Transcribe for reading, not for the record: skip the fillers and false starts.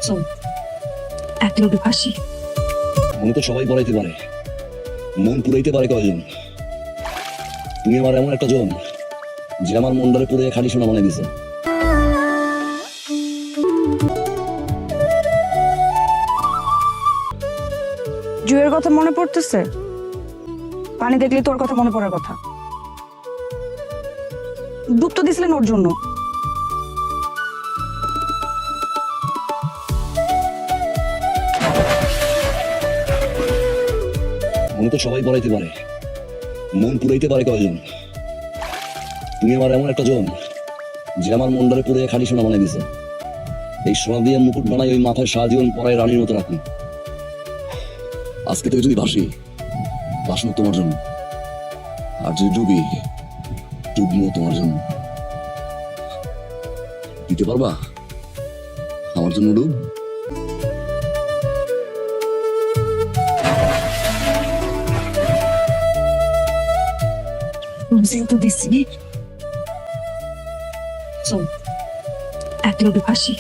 চল এক লোকে ফাঁসি। মনে তো সবাই পড়াইতে পারে, মন পুরাইতে পারে কয়জন? তুমি আমার এমন একটা জন যে আমার মনটারে পুড়ে খাঁটি সোনা বানাই দিছে। জুয়ের কথা মনে পড়তেছে? পানি দেখলে তোর কথা মনে পড়ার কথা। ডুব তো দিছিলেন ওর জন্য। মনে তো সবাই পড়াইতে পারে, মন পুরাইতে পারে কয়জন? তুমি আমার এমন একটা জন যে আমার মনটারে পুড়ে খাঁটি সোনা বানাই দিছে। এই সোনা দিয়ে মুকুট বানাই ওই মাথায় সারা জীবন পরায় রানীর মতো রাখুন। আজকে থেকে যদি ভাসি, ভাসবো তোমার জন্য, আর যদি ডুবি, ডুববো তোমার জন্য। দিতে পারবা আমার জন্য ডুব? যেহেতু দিচ্ছি, চল এক লোকে ফাঁসি।